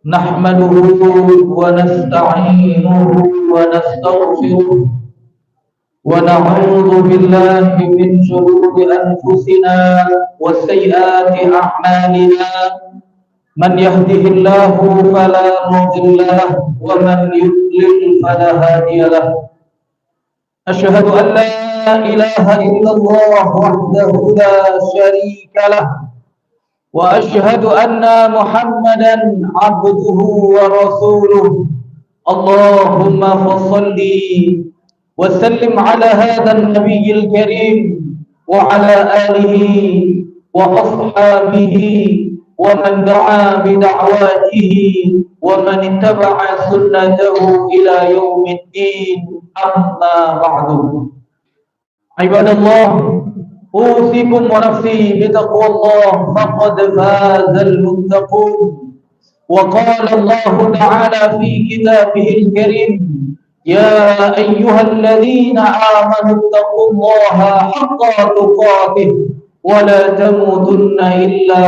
نحمده ونستعينه ونستغفره ونعوذ بالله من شرور أنفسنا وسيئات أعمالنا من يهده الله فلا مضل له ومن يضلل فلا هادي له أشهد أن لا إله إلا الله وحده لا شريك له وأشهد أن محمدا عبده ورسوله اللهم فصل وسلم على هذا النبي الكريم وعلى آله وأصحابه ومن دعا بدعواته ومن اتبع سنته إلى يوم الدين أما بعد عباد الله أوصيكم ونفسي بتقوى الله فقد فاز المتقون وقال الله تعالى في كتابه الكريم يا أيها الذين آمنوا اتقوا الله حق تقاته ولا تموتن إلا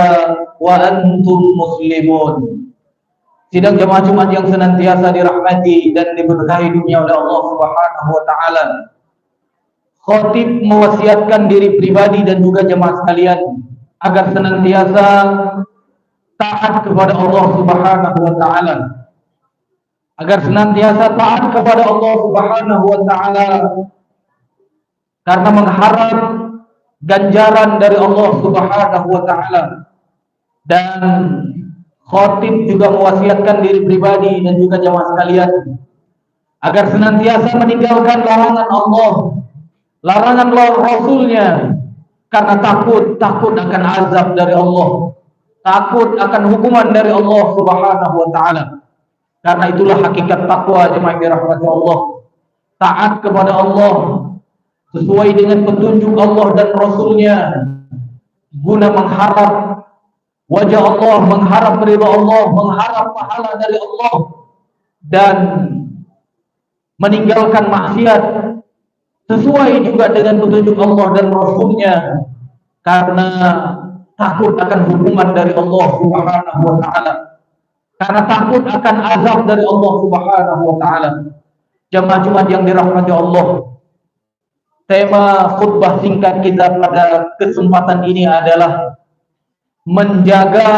وأنتم مسلمون. Sidang jemaah Jumat yang senantiasa dirahmati dan diberkahi dunia oleh Allah Subhanahu wa taala. Khatib mewasiatkan diri pribadi dan juga jemaah sekalian agar senantiasa taat kepada Allah Subhanahu wa taala. Agar senantiasa taat kepada Allah Subhanahu wa taala karena mengharap ganjaran dari Allah Subhanahu wa taala. Dan khatib juga mewasiatkan diri pribadi dan juga jemaah sekalian agar senantiasa meninggalkan larangan Allah, larangan Rasulnya, karena takut akan azab dari Allah, takut akan hukuman dari Allah Subhanahu wa taala. Karena itulah hakikat takwa jemaah dirahmati Allah. Taat kepada Allah sesuai dengan petunjuk Allah dan Rasulnya guna mengharap wajah Allah, mengharap ridha Allah, mengharap pahala dari Allah, dan meninggalkan maksiat sesuai juga dengan petunjuk Allah dan Rasulnya karena takut akan hukuman dari Allah Subhanahu wa taala, karena takut akan azab dari Allah Subhanahu wa taala. Jemaah Jumat yang dirahmati Allah, tema khutbah singkat kita pada kesempatan ini adalah menjaga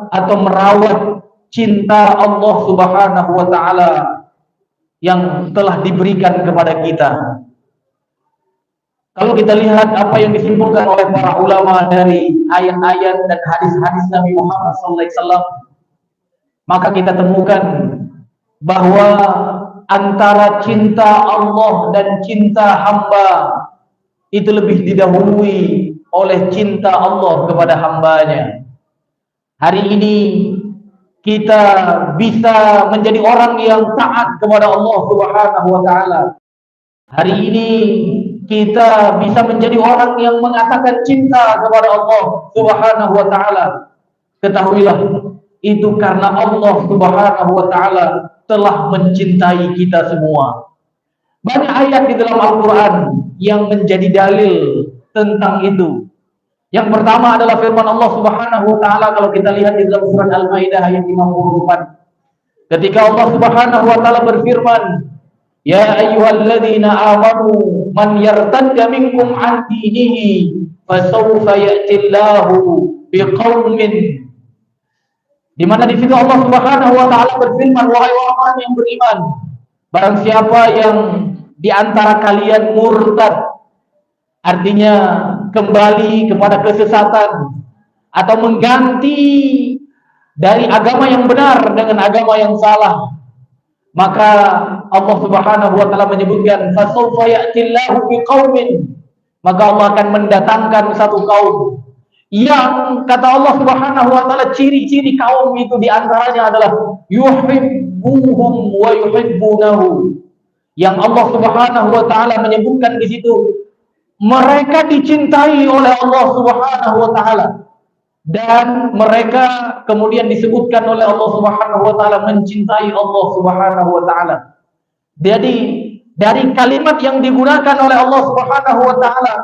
atau merawat cinta Allah Subhanahu wa taala yang telah diberikan kepada kita. Kalau kita lihat apa yang disimpulkan oleh para ulama dari ayat-ayat dan hadis-hadis Nabi Muhammad SAW, maka kita temukan bahwa antara cinta Allah dan cinta hamba itu lebih didahului oleh cinta Allah kepada hambanya. Hari ini kita bisa menjadi orang yang taat kepada Allah Subhanahu wa taala. Hari ini kita bisa menjadi orang yang mengatakan cinta kepada Allah Subhanahu wa taala. Ketahuilah, itu karena Allah Subhanahu wa taala telah mencintai kita semua. Banyak ayat di dalam Al-Qur'an yang menjadi dalil tentang itu. Yang pertama adalah firman Allah Subhanahu wa taala kalau kita lihat di dalam surat Al-Maidah ayat 54. Ketika Allah Subhanahu wa taala berfirman, "Ya ayyuhalladzina amanu man yartadda minkum 'an dinihi fasawfa ya'tillahu biqaumin." Di mana di situ Allah Subhanahu wa taala berfirman, "Wahai orang yang beriman, barang siapa yang di antara kalian murtad," artinya kembali kepada kesesatan atau mengganti dari agama yang benar dengan agama yang salah, maka Allah Subhanahu wa taala menyebutkan fasawfa ya'tillahu biqaumin, maka Allah akan mendatangkan satu kaum yang kata Allah Subhanahu wa taala ciri-ciri kaum itu diantaranya adalah yuhibbuhum wa yuhibbunahu. Yang Allah Subhanahu wa taala menyebutkan di situ mereka dicintai oleh Allah Subhanahu wa taala, dan mereka kemudian disebutkan oleh Allah Subhanahu wa taala mencintai Allah Subhanahu wa taala. Jadi dari kalimat yang digunakan oleh Allah Subhanahu wa taala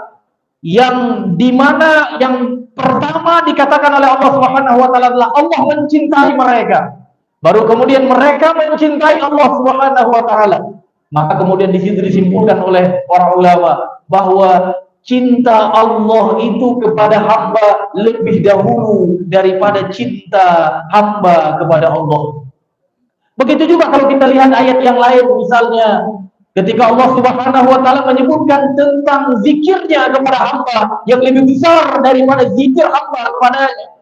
yang dimana yang pertama dikatakan oleh Allah Subhanahu wa taala adalah Allah mencintai mereka. baru kemudian mereka mencintai Allah Subhanahu wa taala. Maka kemudian di situ disimpulkan oleh para ulama bahwa cinta Allah itu kepada hamba lebih dahulu daripada cinta hamba kepada Allah. Begitu juga kalau kita lihat ayat yang lain, misalnya ketika Allah Subhanahu wa taala menyebutkan tentang zikirnya kepada hamba yang lebih besar daripada zikir hamba kepadanya.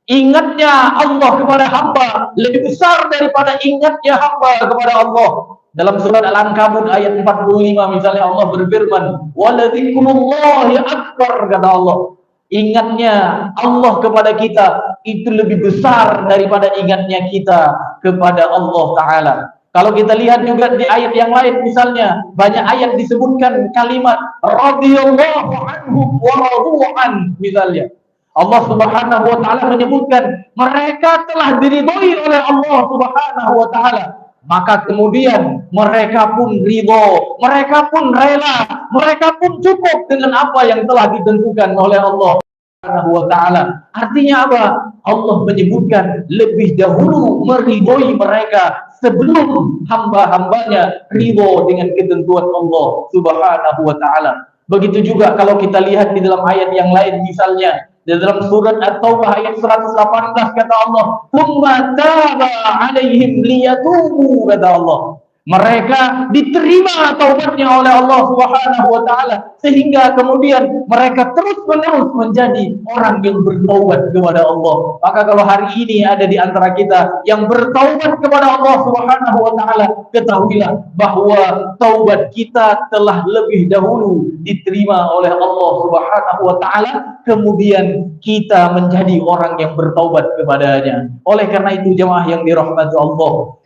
Ingatnya Allah kepada hamba lebih besar daripada ingatnya hamba kepada Allah. Dalam surat Al-Ankabut ayat 45 misalnya Allah berfirman, "Waladzikrullahi akbar," kata Allah. Ingatnya Allah kepada kita itu lebih besar daripada ingatnya kita kepada Allah Ta'ala. Kalau kita lihat juga di ayat yang lain, misalnya banyak ayat disebutkan kalimat radhiyallahu anhu wa radu'an, misalnya Allah Subhanahu wa taala menyebutkan mereka telah diridhoi oleh Allah Subhanahu wa taala. Maka kemudian mereka pun ridho, mereka pun rela, mereka pun cukup dengan apa yang telah ditentukan oleh Allah Subhanahu wa taala. Artinya apa? Allah menyebutkan lebih dahulu meridhoi mereka sebelum hamba-hambanya ridho dengan ketentuan Allah Subhanahu wa taala. Begitu juga kalau kita lihat di dalam ayat yang lain, misalnya di dalam surat At-Taubah ayat 118 kata Allah, "Tsumma taba 'alaihim liyatubu," kata Allah. Mereka diterima taubatnya oleh Allah Subhanahu wa taala sehingga kemudian mereka terus-menerus menjadi orang yang bertaubat kepada Allah. Maka kalau hari ini ada di antara kita yang bertaubat kepada Allah Subhanahu wa taala, ketahuilah bahwa taubat kita telah lebih dahulu diterima oleh Allah Subhanahu wa taala, kemudian kita menjadi orang yang bertaubat kepadanya. Oleh karena itu jemaah yang dirahmati Allah,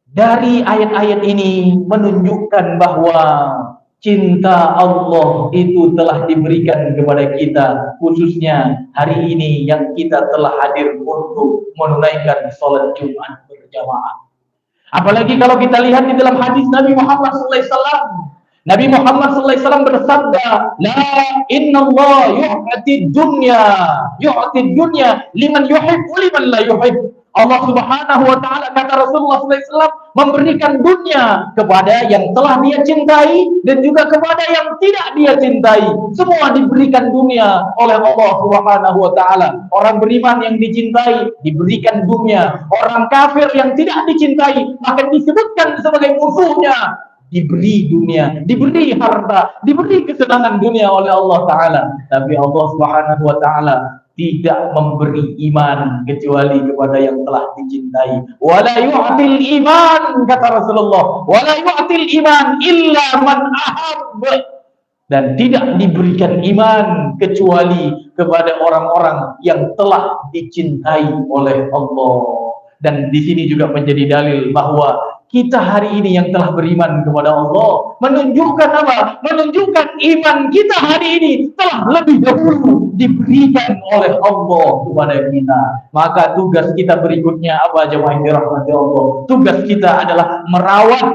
dari ayat-ayat ini menunjukkan bahwa cinta Allah itu telah diberikan kepada kita, khususnya hari ini yang kita telah hadir untuk menunaikan sholat Jumat berjamaah. Apalagi kalau kita lihat di dalam hadis Nabi Muhammad SAW, Nabi Muhammad SAW bersabda, "La innallaha yu'ti dunya liman yuhib wa liman la yuhib." Allah Subhanahu wa taala, kata Rasulullah SAW, memberikan dunia kepada yang telah dia cintai dan juga kepada yang tidak dia cintai. Semua diberikan dunia oleh Allah Subhanahu wa taala. Orang beriman yang dicintai diberikan dunia, orang kafir yang tidak dicintai maka disebutkan sebagai musuhnya, diberi dunia, diberi harta, diberi kesenangan dunia oleh Allah Ta'ala. Tapi Allah Subhanahu wa Ta'ala tidak memberi iman kecuali kepada yang telah dicintai. Wala yu'til iman, kata Rasulullah, wala yu'til iman illa man ahab. Dan tidak diberikan iman kecuali kepada orang-orang yang telah dicintai oleh Allah. Dan di sini juga menjadi dalil bahwa kita hari ini yang telah beriman kepada Allah menunjukkan apa? Menunjukkan iman kita hari ini telah lebih dahulu diberikan oleh Allah kepada kita. Maka tugas kita berikutnya apa, jemaah yang dirahmati Allah? Tugas kita adalah merawat,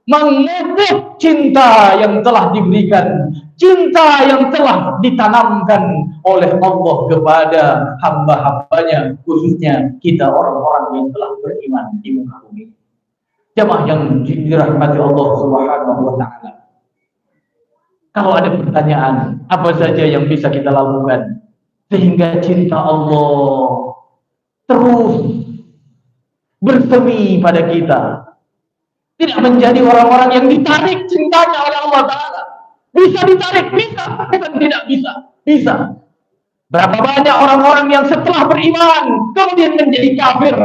memupuk cinta yang telah diberikan, cinta yang telah ditanamkan oleh Allah kepada hamba-hambanya, khususnya kita orang-orang yang telah beriman di muka bumi. Jemaah yang dirahmati Allah Subhanahu wa taala, kalau ada pertanyaan apa saja yang bisa kita lakukan sehingga cinta Allah terus bersemi pada kita, tidak menjadi orang-orang yang ditarik cintanya oleh Allah Ta'ala. Bisa ditarik, bisa, bukan tidak bisa, bisa. Berapa banyak orang-orang yang setelah beriman kemudian menjadi kafir,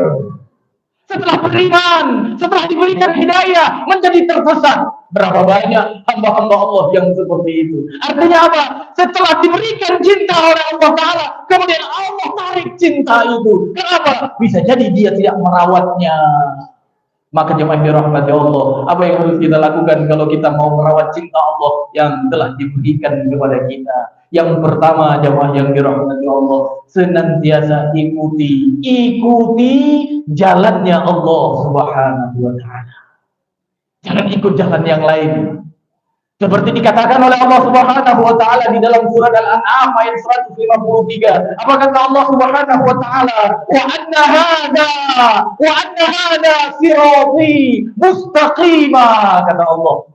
setelah beriman, setelah diberikan hidayah menjadi tersesat. Berapa banyak hamba-hamba Allah yang seperti itu. Artinya apa? Setelah diberikan cinta oleh Allah Ta'ala, kemudian Allah tarik cinta itu. Kenapa? Bisa jadi dia tidak merawatnya. Maka jemaah dirahmati Allah, apa yang harus kita lakukan kalau kita mau merawat cinta Allah yang telah diberikan kepada kita? Yang pertama, jemaah yang dirahmati Allah, senantiasa ikuti jalannya Allah Subhanahu wa taala. Jangan ikut jalan yang lain. Seperti dikatakan oleh Allah Subhanahu wa taala di dalam surat Al-An'am ayat 153. Apa kata Allah Subhanahu wa taala? Wa anna hada sirati mustaqima, kata Allah.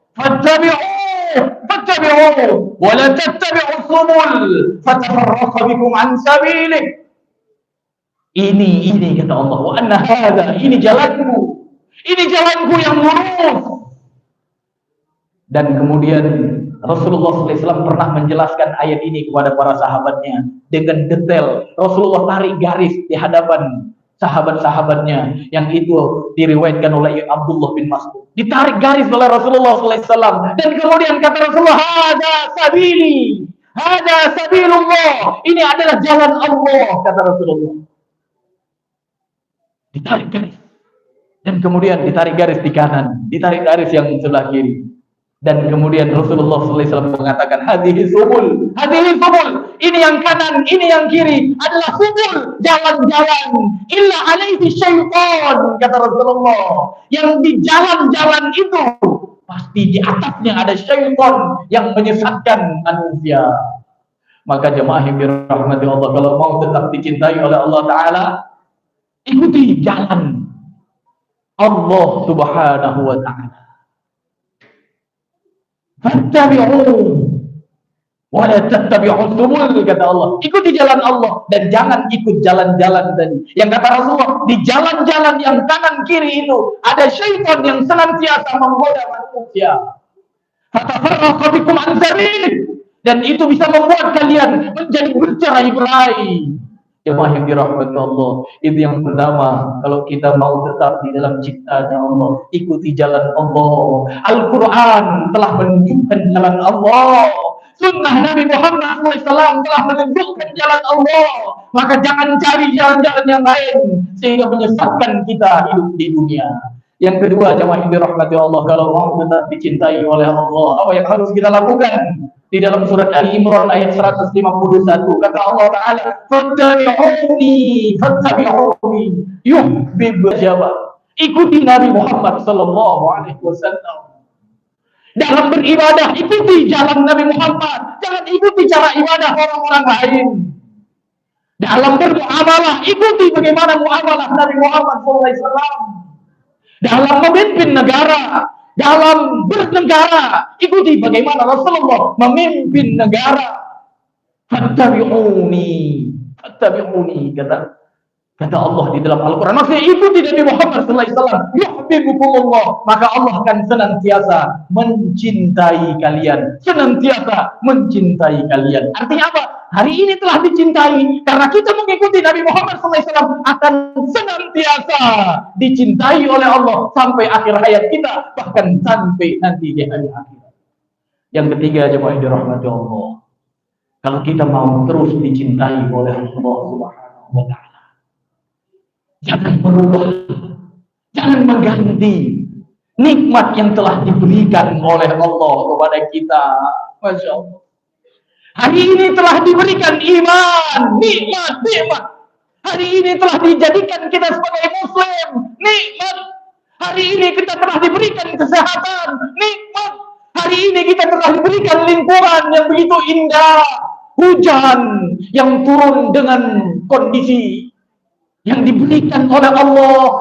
Fattabi'u wa la tattabi'u subul fatafarraqa bikum an sabilih. Ini kata Allah. Wa anna hada, ini jalanku. Ini jalanku yang lurus. Dan kemudian Rasulullah SAW pernah menjelaskan ayat ini kepada para sahabatnya dengan detail. Rasulullah tarik garis di hadapan sahabat-sahabatnya, yang itu diriwayatkan oleh Abdullah bin Mas'ud. Ditarik garis oleh Rasulullah SAW, dan kemudian kata Rasulullah, hada sabilullah, ini adalah jalan Allah, kata Rasulullah. Ditarik garis, dan kemudian ditarik garis di kanan, ditarik garis yang sebelah kiri. Dan kemudian Rasulullah SAW mengatakan, hadhihi subul, ini yang kanan, ini yang kiri adalah subul, jalan-jalan, illa alaihi syaitan, kata Rasulullah. Yang di jalan-jalan itu pasti di atasnya ada syaitan yang menyesatkan manusia. Maka jemaah yang dirahmati Allah, kalau mau tetap dicintai oleh Allah Ta'ala, ikuti jalan Allah Subhanahu wa Ta'ala. Fattabi'u wa la tattabi'u subul, kata Allah. Ikuti jalan Allah dan jangan ikut jalan-jalan tadi. Yang kata Rasulullah, di jalan-jalan yang kanan kiri itu ada syaitan yang senantiasa menggoda manusia. Fatafarraqa bikum an sabilih, dan itu bisa membuat kalian menjadi bercerai-berai. Jemaah yang dirahmati Allah, itu yang pertama. Kalau kita mau tetap di dalam ciptanya Allah, ikuti jalan Allah. Al-Quran telah menunjukkan jalan Allah. Sunnah Nabi Muhammad SAW telah menunjukkan jalan Allah. Maka jangan cari jalan-jalan yang lain sehingga menyesatkan kita hidup di dunia. Yang kedua, jemaah yang dirahmati Allah, kalau mau tetap dicintai oleh Allah, apa yang harus kita lakukan? Di dalam surat Ali Imran ayat 151 kata Allah Ta'ala, fattabi'uni yuhibbukum. Ikuti Nabi Muhammad sallallahu alaihi wasallam dalam beribadah. Ikuti jalan Nabi Muhammad, jangan ikuti cara ibadah orang-orang lain. Dalam bermuamalah, ikuti bagaimana muamalah Nabi Muhammad sallallahu alaihi wasallam. Dalam memimpin negara, dalam bernegara, ikuti bagaimana Rasulullah memimpin negara. Fattabi'uni, kata Allah di dalam Al-Quran. Maksudnya ikuti Nabi Muhammad SAW. Yuhibbukumullah, maka Allah akan senantiasa mencintai kalian. Artinya apa? Hari ini telah dicintai karena kita mengikuti Nabi Muhammad SAW, akan senantiasa dicintai oleh Allah sampai akhir hayat kita, bahkan sampai nanti di hari akhirat. Yang ketiga, jemaah yang dirahmati Allah, kalau kita mau terus dicintai oleh Allah Subhanahu wa Ta'ala, jangan berubah, jangan mengganti nikmat yang telah diberikan oleh Allah kepada kita. Masya Allah. Hari ini telah diberikan iman, nikmat. Hari ini telah dijadikan kita sebagai Muslim, nikmat. Hari ini kita telah diberikan kesehatan, nikmat. Hari ini kita telah diberikan lingkungan yang begitu indah, hujan yang turun dengan kondisi yang diberikan oleh Allah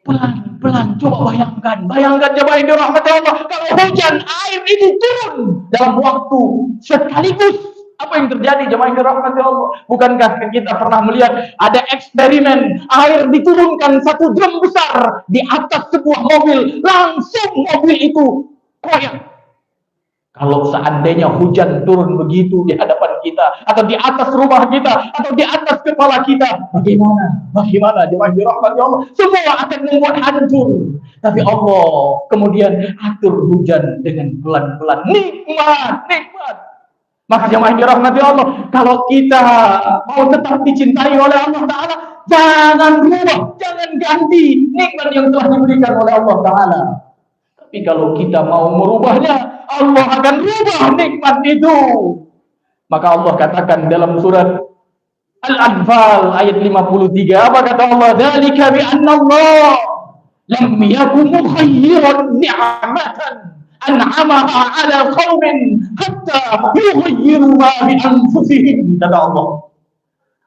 pelan-pelan. Coba bayangkan jemaah yang dirahmati Allah, kalau hujan air ini turun dalam waktu sekaligus, apa yang terjadi jemaah yang dirahmati Allah? Bukankah kita pernah melihat ada eksperimen air diturunkan satu drum besar di atas sebuah mobil, langsung mobil itu koyak. Kalau seandainya hujan turun begitu di hadapan kita, atau di atas rumah kita, atau di atas kepala kita, bagaimana jemaah dirahmati Allah? Semua akan membuat hancur. Tapi Allah kemudian atur hujan dengan pelan-pelan, nikmat. Maka jemaah dirahmati Allah, kalau kita mau tetap dicintai oleh Allah Ta'ala, jangan rubah, jangan ganti nikmat yang telah diberikan oleh Allah Ta'ala. Tapi kalau kita mau merubahnya, Allah akan rubah nikmat itu. Maka Allah katakan dalam surat Al-Anfal ayat 53, apa kata Allah? Dzalika bi anna Allah lam yakun mukhayyiran ni'matan an'amaha 'ala qaumin hatta yughayyiru ma bi anfusihim. Kata Allah.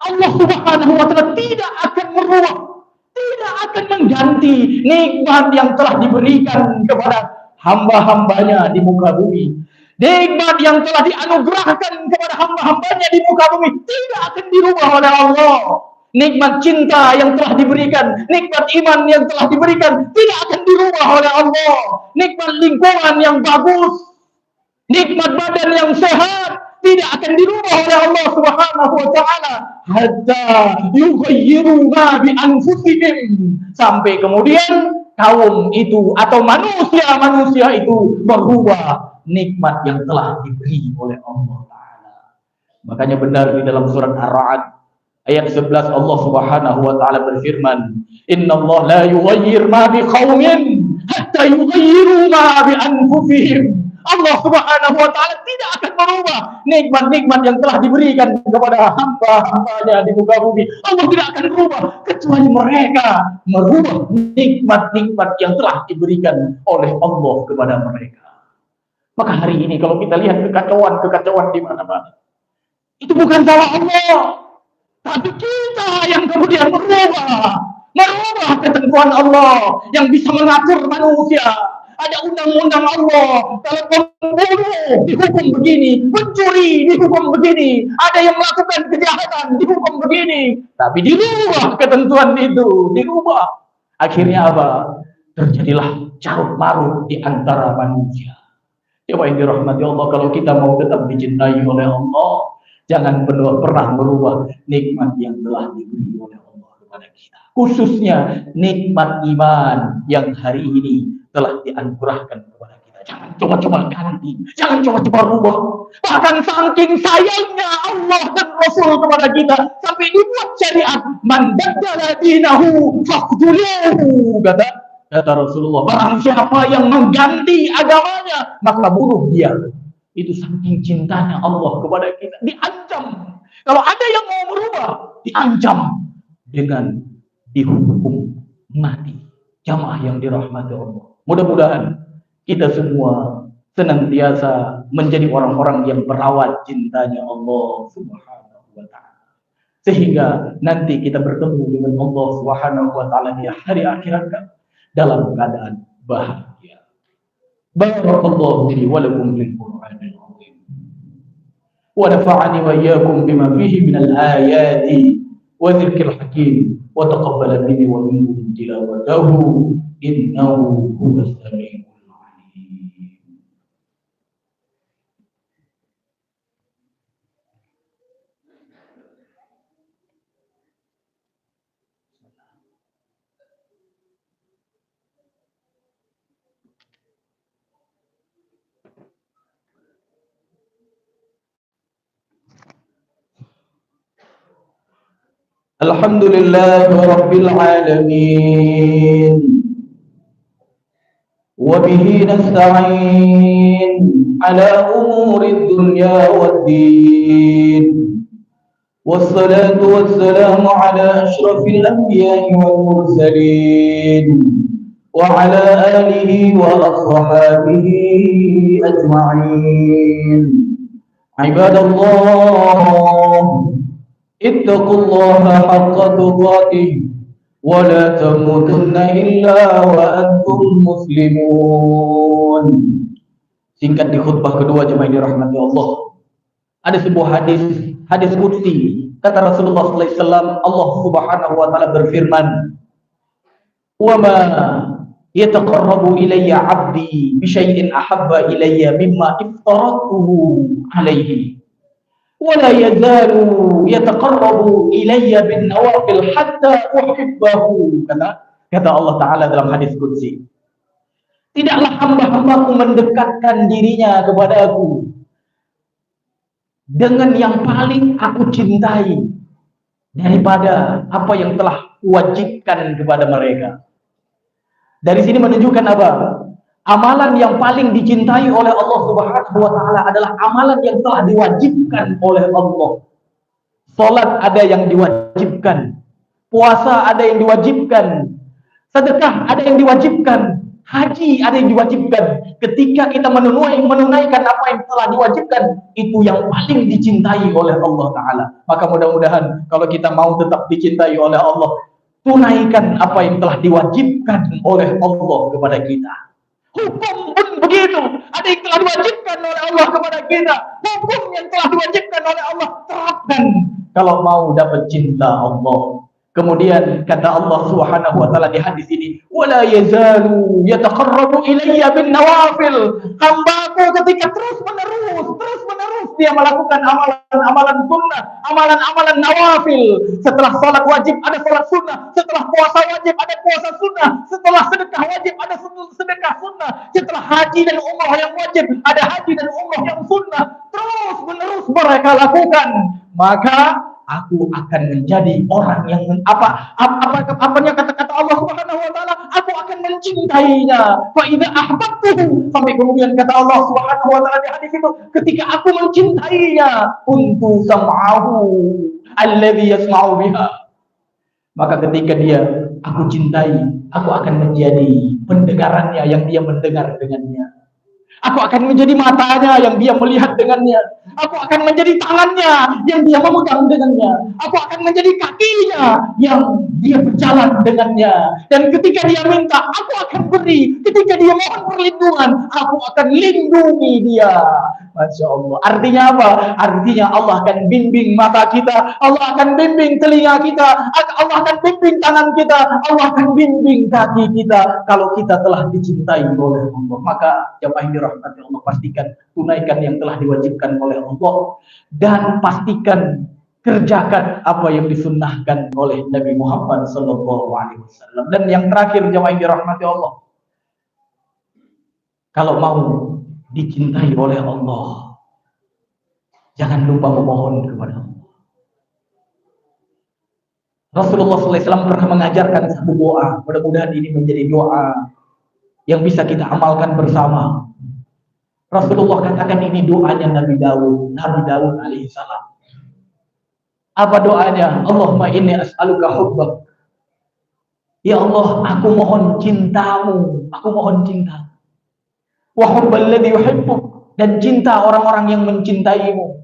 Allah Subhanahu wa taala tidak akan merubah, tidak akan mengganti nikmat yang telah diberikan kepada hamba-hambanya di muka bumi. Nikmat yang telah dianugerahkan kepada hamba-hambanya di muka bumi tidak akan dirubah oleh Allah. Nikmat cinta yang telah diberikan, nikmat iman yang telah diberikan tidak akan dirubah oleh Allah. Nikmat lingkungan yang bagus, nikmat badan yang sehat tidak akan dirubah oleh Allah Subhanahu wa taala hatta yughayyiru ma bi anfusihim, sampai kemudian kaum itu atau manusia itu berubah nikmat yang telah diberi oleh Allah taala. Makanya benar di dalam surat Ar-Ra'd ayat 11 Allah Subhanahu wa taala berfirman, "Innallaha la yughayyir ma biqaumin hatta yughayyiru ma bi anfusihim." Allah Subhanahu wa taala tidak akan merubah nikmat-nikmat yang telah diberikan kepada hamba-hambanya di muka bumi. Allah tidak akan merubah kecuali mereka merubah nikmat-nikmat yang telah diberikan oleh Allah kepada mereka. Maka hari ini kalau kita lihat kekacauan di mana-mana, itu bukan salah Allah, tapi kita yang kemudian merubah ketentuan Allah yang bisa mengatur manusia. Ada undang-undang Allah, kalau pembunuh dihukum begini, pencuri dihukum begini, ada yang melakukan kejahatan dihukum begini, tapi dirubah ketentuan itu, dirubah. Akhirnya apa? Terjadilah carut marut di antara manusia. Coba yang dirahmati Allah, kalau kita mau tetap dicintai oleh Allah, jangan pernah merubah nikmat yang telah diberi oleh Allah kepada kita. Khususnya nikmat iman yang hari ini telah dianugerahkan kepada kita. Jangan coba-coba ganti, jangan coba-coba rubah. Bahkan saking sayangnya Allah dan Rasul kepada kita, sampai dibuat syariat, man baddala dinahu faqtuluhu, kata Rasulullah. Barang siapa yang mengganti agamanya, maka bunuh dia. Itu saking cintanya Allah kepada kita. Diancam. Kalau ada yang mau merubah, diancam dengan dihukum mati. Jamaah yang dirahmati Allah, mudah-mudahan kita semua senantiasa menjadi orang-orang yang merawat cintanya Allah Subhanahu wa taala, sehingga nanti kita bertemu dengan Allah Subhanahu wa taala di hari akhirat dalam keadaan bahagia. Barakallahu li wa lakum bil Qur'anil azim. Wa nafa'ani wa iyyakum bima fihi minal ayati wa dzikril hakim. Wa taqabbala minni wa minkum tilawatahu innahu huwas samiul alim. Alhamdulillah rabbil alamin wa bihi nasta'in ala umurid dunya waddin wassalatu wassalamu ala asyrafil anbiya'i wal mursalin wa ala alihi wa ashabihi ajma'in. Ibadallah, ittaqullaha haqqa tuqatih wa la tamutunna illa wa antum muslimun. Singkat di khutbah kedua jemaah yang dirahmati Allah, ada sebuah hadis qudsi. Kata Rasulullah sallallahu alaihi wasallam, Allah Subhanahu wa taala berfirman, "Wa ma yataqarrabu ilayya 'abdi bi syai'in ahabba ilayya mimma iftaratuhu 'alaihi. Wala yazalu yataqarrabu ilayya bin nawafil hatta uhibbahu." Kata Allah Ta'ala dalam hadis qudsi, tidaklah hamba-hambaku mendekatkan dirinya kepadaku dengan yang paling aku cintai daripada apa yang telah kuwajibkan kepada mereka. Dari sini menunjukkan apa? Amalan yang paling dicintai oleh Allah Subhanahu wa taala adalah amalan yang telah diwajibkan oleh Allah. Salat ada yang diwajibkan, puasa ada yang diwajibkan, sedekah ada yang diwajibkan, Haji ada yang diwajibkan. Ketika kita menunaikan apa yang telah diwajibkan, itu yang paling dicintai oleh Allah Ta'ala. Maka mudah-mudahan kalau kita mau tetap dicintai oleh Allah, tunaikan apa yang telah diwajibkan oleh Allah kepada kita. Hukum pun begitu. Ada yang telah diwajibkan oleh Allah kepada kita. Hukum yang telah diwajibkan oleh Allah, terapkan kalau mau dapat cinta Allah. Kemudian kata Allah Subhanahu wa taala di hadis ini, "Wala yazalu yataqarrabu ilayya bin nawafil." Hambaku ketika terus-menerus dia melakukan amalan-amalan sunnah, amalan-amalan nawafil. Setelah salat wajib ada salat sunnah, setelah puasa wajib ada puasa sunnah, setelah sedekah wajib ada sedekah sunnah, setelah haji dan umrah yang wajib ada haji dan umrah yang sunnah. Terus-menerus mereka lakukan, maka aku akan menjadi orang yang apanya kata-kata Allah Subhanahu wa taala, aku akan mencintainya. Fa idza ahbabtuhu, sampai kemudian kata Allah Subhanahu wa taala di hadis itu, ketika aku mencintainya, kuntu sam'ahu alladhi yasma'u biha. Maka ketika aku cintai, aku akan menjadi pendengarannya yang dia mendengar dengannya. Aku akan menjadi matanya yang dia melihat dengannya. Aku akan menjadi tangannya yang dia memegang dengannya. Aku akan menjadi kakinya yang dia berjalan dengannya. Dan ketika dia minta, aku akan beri. Ketika dia mohon perlindungan, aku akan lindungi dia. Masya Allah. Artinya apa? Artinya Allah akan bimbing mata kita, Allah akan bimbing telinga kita, Allah akan bimbing tangan kita, Allah akan bimbing kaki kita. Kalau kita telah dicintai oleh Allah, maka jamaah yang dirahmati Allah, pastikan tunaikan yang telah diwajibkan oleh Allah, dan pastikan kerjakan apa yang disunnahkan oleh Nabi Muhammad SAW. Dan yang terakhir, jamaah yang dirahmati Allah, kalau mau dicintai oleh Allah, jangan lupa memohon kepada Allah. Rasulullah SAW pernah mengajarkan satu doa. Mudah-mudahan ini menjadi doa yang bisa kita amalkan bersama. Rasulullah katakan ini doanya Nabi Daud alaihissalam. Apa doanya? Allahumma inni as'aluka hubbak. Ya Allah, aku mohon cintamu, aku mohon cinta. Wa hubbal ladzi yuhibbuk, dan cinta orang-orang yang mencintaimu.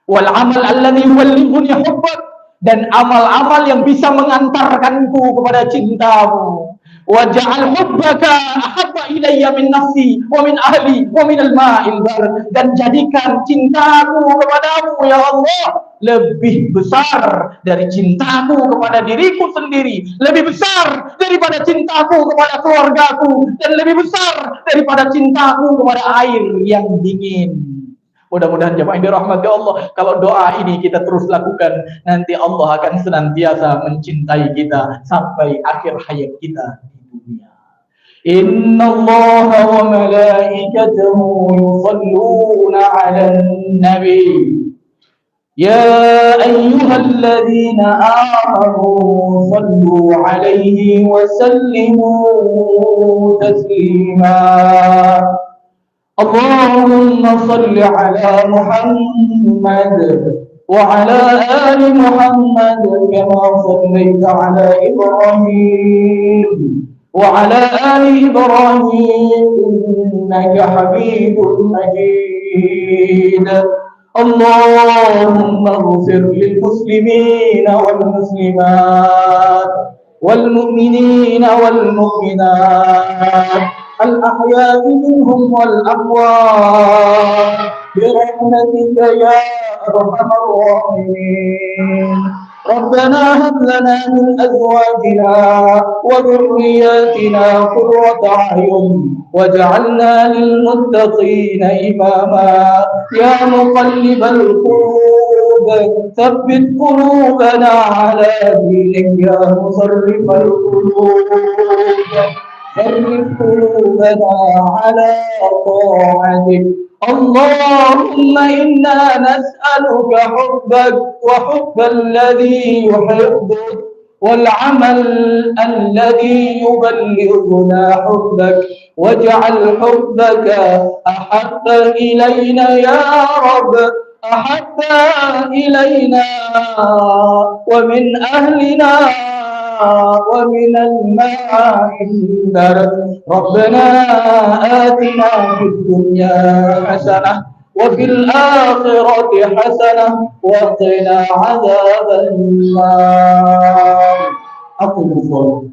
Wal amal alladzi yuballighuni hubbak, dan amal-amal yang bisa mengantarkanku kepada cintamu. Waj'al hubbaka ahabba ilayya min nafsi wa min ahli wa min al-ma'il bar, dan jadikan cintaku kepadamu ya Allah lebih besar dari cintaku kepada diriku sendiri, lebih besar daripada cintaku kepada keluargaku, dan lebih besar daripada cintaku kepada air yang dingin. Mudah-mudahan jemaah yang dirahmati Allah, kalau doa ini kita terus lakukan, nanti Allah akan senantiasa mencintai kita sampai akhir hayat kita di dunia. Innallaha wa malaikatahu yusalluna 'alan nabi. Ya ayyuhalladzina amanu sallu 'alaihi wa sallimu taslima. Allahumma salli ala Muhammad wa ala ali Muhammad kama sallaita ala Ibrahim wa ala ali Ibrahim innaka Hamidum Majid. Allahumma ighfir lil muslimina wal muslimat wal mu'minina wal mu'minat الأحياء منهم والأموات برحمتك يا أرحم الراحمين. ربنا هب لنا من أزواجنا وذرياتنا قرة أعين واجعلنا للمتقين إماما. يا مقلب القلوب ثبت قلوبنا على دينك. يا مصرف القلوب صرف قلوبنا على طاعتك. اللهم إنا نسألك حبك وحب الذي يحبك والعمل الذي يبلغنا حبك. واجعل حبك أحب إلينا يا رب، أحب إلينا ومن أهلنا ومن الماء البارد ربنا آتنا في الدنيا حسنة وفي الآخرة حسنة وقنا عذاب النار. أقم الصلاة.